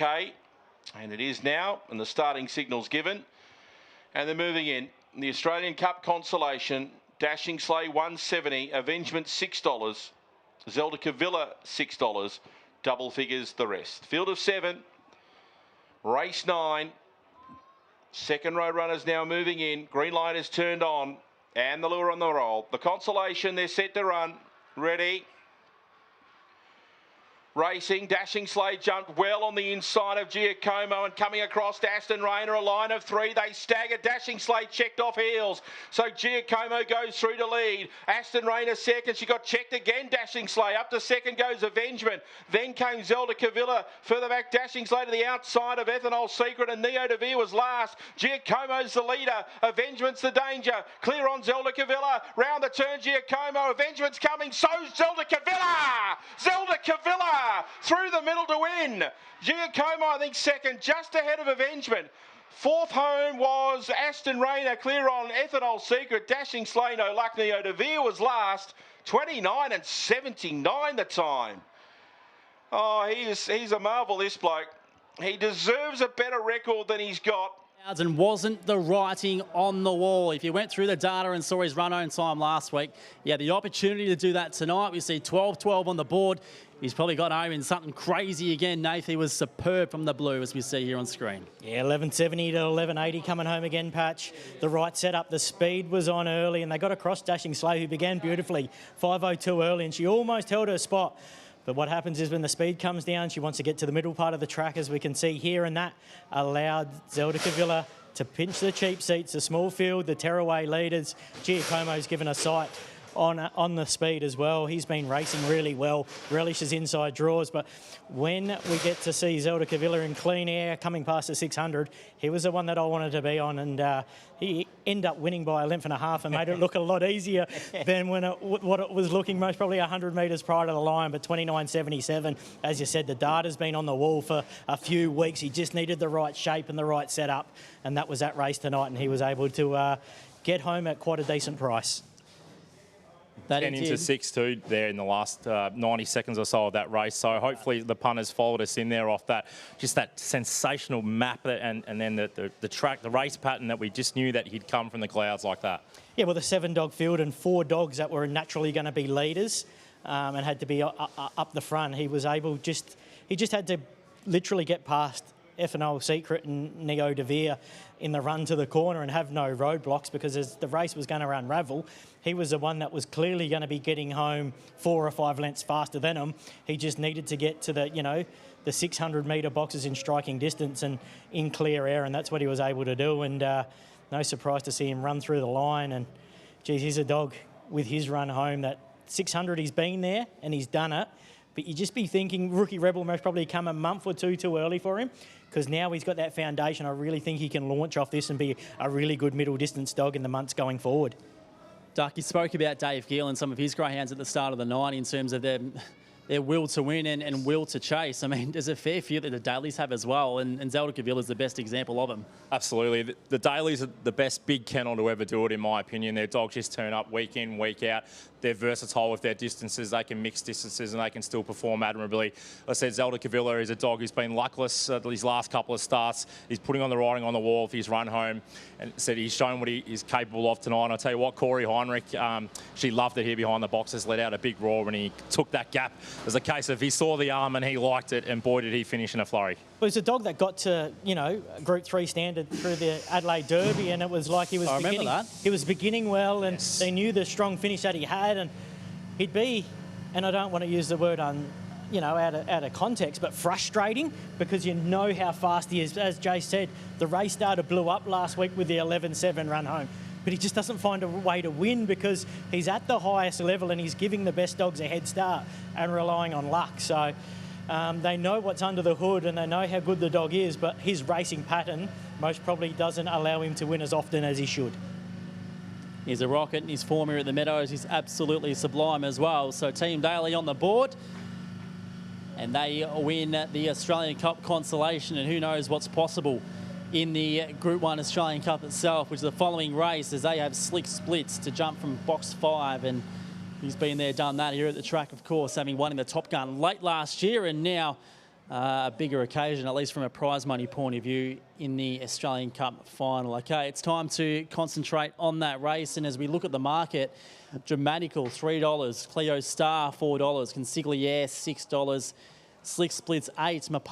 Okay, and it is now, and the starting signal's given. And they're moving in. The Australian Cup Consolation, Dashing Sleigh 170, Avengement $6, Zelda Cavilla $6, double figures the rest. Field of 7, race 9. Second row runners now moving in. Green light is turned on, and the lure on the roll. The Consolation, they're set to run. Ready. Racing, Dashing Sleigh jumped well on the inside of Giacomo and coming across Aston Rainer, a line of 3. They staggered. Dashing Sleigh checked off heels. So Giacomo goes through to lead. Aston Rainer second. She got checked again. Dashing Sleigh. Up to second goes Avengement. Then came Zelda Cavilla. Further back, Dashing Sleigh to the outside of Ethanol Secret, and Neo Devere was last. Giacomo's the leader. Avengement's the danger. Clear on Zelda Cavilla. Round the turn, Giacomo. Avengement's coming. So Zelda Cavilla! Zelda Cavilla! Through the middle to win. Giacomo, I think, second, just ahead of Avengement. Fourth home was Aston Rainer, clear on Ethanol Secret. Dashing Sleigh, no luck. Neo Devere was last. 29 and 79 the time. Oh, he's a marvel, this bloke. He deserves a better record than he's got. And wasn't the writing on the wall. If you went through the data and saw his run-home time last week, you had the opportunity to do that tonight. We see 12-12 on the board. He's probably got home in something crazy again. Nath, he was superb from the blue, as we see here on screen. Yeah, 11.70 to 11.80 coming home again, Patch. The right setup, the speed was on early, and they got across Dashing Sleigh, who began beautifully. 5.02 early, and she almost held her spot. But what happens is when the speed comes down, she wants to get to the middle part of the track, as we can see here, and that allowed Zelda Cavilla to pinch the cheap seats, the small field, the tearaway leaders. Giacomo's given a sight on the speed as well. He's been racing really well, relishes inside draws, but when we get to see Zelda Cavilla in clean air coming past the 600, he was the one that I wanted to be on, and he ended up winning by 1.5 lengths and made it look a lot easier than what it was looking most probably 100 metres prior to the line. But 29.77, as you said, the data's been on the wall for a few weeks. He just needed the right shape and the right setup, and that was that race tonight, and he was able to get home at quite a decent price. That into 6-2 there in the last 90 seconds or so of that race. So hopefully the punters followed us in there off that, just that sensational map and then the track, the race pattern that we just knew that he'd come from the clouds like that. Yeah, well, the 7-dog field and 4 dogs that were naturally going to be leaders and had to be up the front. He was able he just had to literally get past Ethanol Secret and Neo Devere in the run to the corner and have no roadblocks, because as the race was going to unravel, he was the one that was clearly going to be getting home 4 or 5 lengths faster than him. He just needed to get to the 600 metre boxes in striking distance and in clear air, and that's what he was able to do. And no surprise to see him run through the line. And geez, he's a dog with his run home. That 600, he's been there and he's done it. But you just be thinking Rookie Rebel most probably come a month or two too early for him, because now he's got that foundation. I really think he can launch off this and be a really good middle distance dog in the months going forward. Duck, you spoke about Dave Gill and some of his greyhounds at the start of the night in terms of their will to win and will to chase. I mean, there's a fair few that the Dailies have as well, and Zelda Cavilla is the best example of them. Absolutely. The Dailies are the best big kennel to ever do it, in my opinion. Their dogs just turn up week in, week out. They're versatile with their distances. They can mix distances and they can still perform admirably. I said Zelda Cavilla is a dog who's been luckless these last couple of starts. He's putting on the writing on the wall for his run home, and said he's shown what he is capable of tonight. And I'll tell you what, Corey Heinrich, she loved it here behind the boxes, let out a big roar when he took that gap. It was a case of he saw the arm and he liked it, and boy did he finish in a flurry. Well, it's a dog that got to, Group 3 standard through the Adelaide Derby, and it was like he was beginning well, and yes, they knew the strong finish that he had, and he'd be, and I don't want to use the word out of context, but frustrating, because you know how fast he is. As Jay said, the race starter blew up last week with the 11.7 run home, but he just doesn't find a way to win because he's at the highest level and he's giving the best dogs a head start and relying on luck. So they know what's under the hood and they know how good the dog is, but his racing pattern most probably doesn't allow him to win as often as he should. He's a rocket, and his form here at the Meadows is absolutely sublime as well. So Team Daly on the board, and they win the Australian Cup Consolation, and who knows what's possible in the Group 1 Australian Cup itself, which is the following race, as they have Slick Splits to jump from box 5, and he's been there, done that here at the track, of course, having won in the Top Gun late last year, and now a bigger occasion, at least from a prize money point of view, in the Australian Cup final. Okay, it's time to concentrate on that race. And as we look at the market, Dramatical, $3. Cleo Star, $4. Consigliere, $6. Slick Splits, $8.